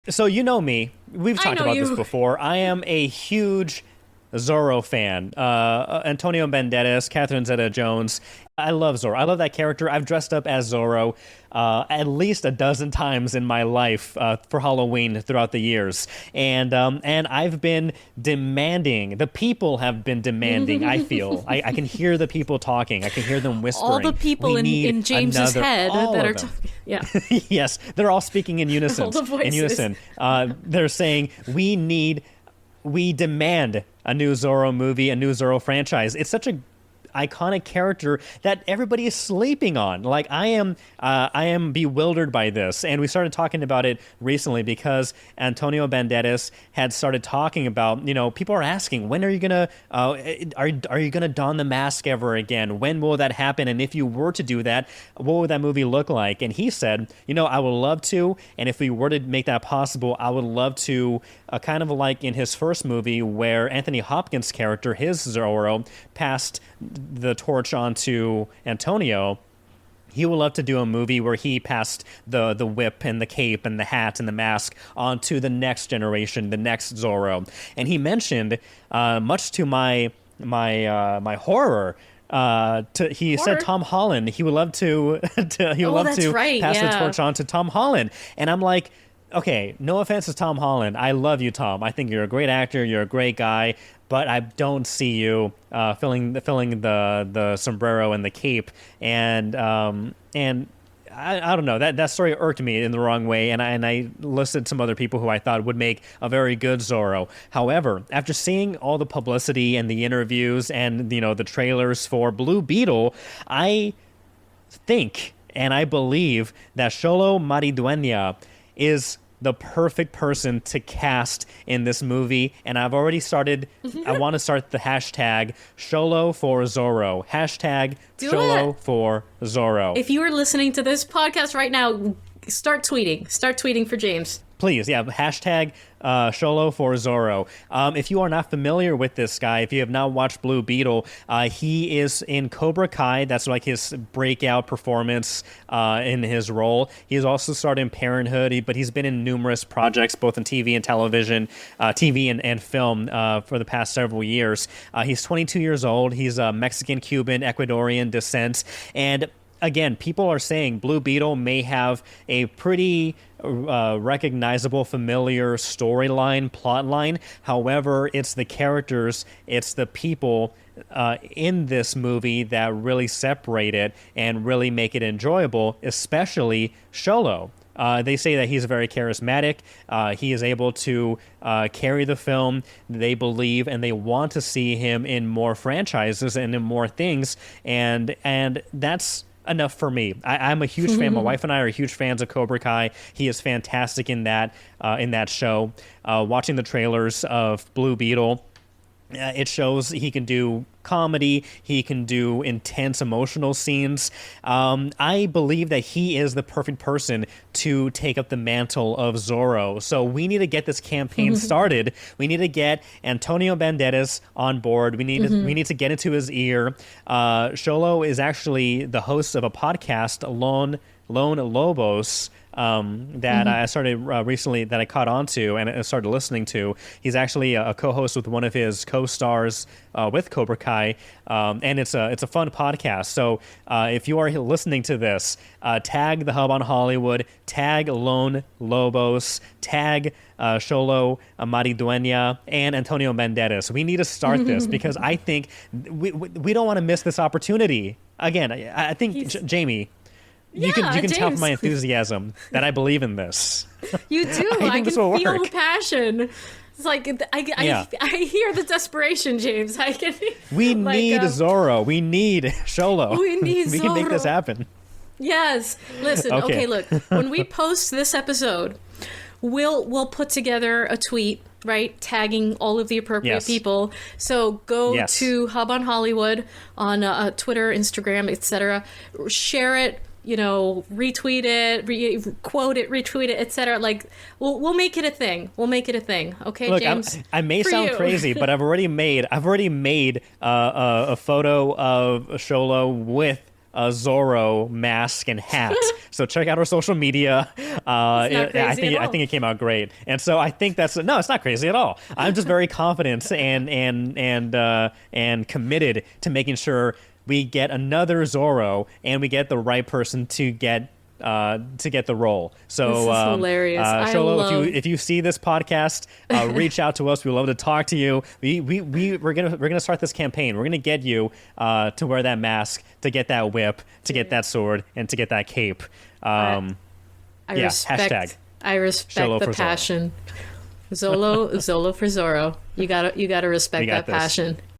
So you know me. We've I talked know about this you. before. I am a huge Zorro fan. Antonio Banderas, Catherine Zeta-Jones. I love Zorro. I love that character. I've dressed up as Zorro at least a dozen times in my life for Halloween throughout the years, and I've been demanding. The people have been demanding. I feel I can hear the people talking. I can hear them All the whispering. people We need in James's another. head All that of are them. talking. Yeah. Yes, they're all speaking in unison. All the In voices. unison, they're saying we demand a new Zorro movie, a new Zorro franchise. It's such a iconic character that everybody is sleeping on. Like I am bewildered by this, and we started talking about it recently because Antonio Banderas had started talking about, people are asking, when are you gonna are you gonna don the mask ever again? When will that happen? And if you were to do that, what would that movie look like? And he said, I would love to, and if we were to make that possible, I would love to, kind of like in his first movie where Anthony Hopkins' character, his Zorro, passed the torch on to Antonio. He would love to do a movie where he passed the whip and the cape and the hat and the mask on to the next generation, the next Zorro. And he mentioned, much to my horror, he said Horror? Tom Holland. He would love to, he would Oh, love that's to right, pass the yeah. torch on to Tom Holland. And I'm like, okay, no offense to Tom Holland. I love you, Tom. I think you're a great actor. You're a great guy. But I don't see you filling the sombrero and the cape, and I don't know, that story irked me in the wrong way, and I listed some other people who I thought would make a very good Zorro. However, after seeing all the publicity and the interviews and the trailers for Blue Beetle, I think and I believe that Xolo Maridueña is the perfect person to cast in this movie, and I've already started. I want to start the hashtag Xolo for Zorro. Hashtag Do Xolo it. for Zorro. If you are listening to this podcast right now, start tweeting. Start tweeting for James. Please, yeah, hashtag Xolo for Zorro. If you are not familiar with this guy, if you have not watched Blue Beetle, he is in Cobra Kai. That's like his breakout performance in his role. He has also starred in Parenthood, but he's been in numerous projects, both in TV and television, TV and film for the past several years. He's 22 years old. He's Mexican, Cuban, Ecuadorian descent, and again, people are saying Blue Beetle may have a pretty recognizable, familiar storyline, plotline. However, it's the characters, it's the people in this movie that really separate it and really make it enjoyable, especially Xolo. They say that he's very charismatic. He is able to carry the film. They believe and they want to see him in more franchises and in more things. And that's enough for me. I'm a huge fan. My wife and I are huge fans of Cobra Kai. He is fantastic in that show. Watching the trailers of Blue Beetle, it shows he can do comedy. He can do intense emotional scenes. I believe that he is the perfect person to take up the mantle of Zorro. So we need to get this campaign started. We need to get Antonio Banderas on board. We need to get into his ear. Xolo is actually the host of a podcast, Lone Lobos, that I started recently, that I caught on to and I started listening to. He's actually a co-host with one of his co-stars with Cobra Kai, and it's a fun podcast. So if you are listening to this, tag the Hub on Hollywood, tag Lone Lobos, tag Xolo Maridueña, and Antonio Banderas. We need to start this because I think we don't want to miss this opportunity. Again, I think, Jamie, you can tell from James. my enthusiasm that I believe in this. You do. I I, think can this will feel work. the passion. It's like I hear the desperation, James. I can. We need Zorro. We need Xolo. We need We can make this Zorro. happen. Yes. Listen. Okay. Okay. Look. When we post this episode, we'll put together a tweet, right, tagging all of the appropriate Yes. people. So go Yes. to Hub on Hollywood on Twitter, Instagram, etc. Share it. Retweet it, quote it, retweet it, etc. Like, we'll make it a thing. We'll make it a thing. Okay, Look, James? I may For sound you. crazy, but I've already made a photo of Xolo with Zorro mask and hat. So check out our social media. I think it came out great, and so I think it's not crazy at all. I'm just very confident and committed to making sure we get another Zorro and we get the right person to get the role. So this is hilarious. Xolo, if you see this podcast, reach out to us. We love to talk to you. We're gonna start this campaign. We're gonna get you to wear that mask, to get that whip, to get that sword, and to get that cape. I respect Xolo the passion. Xolo for Zorro. You gotta respect that passion.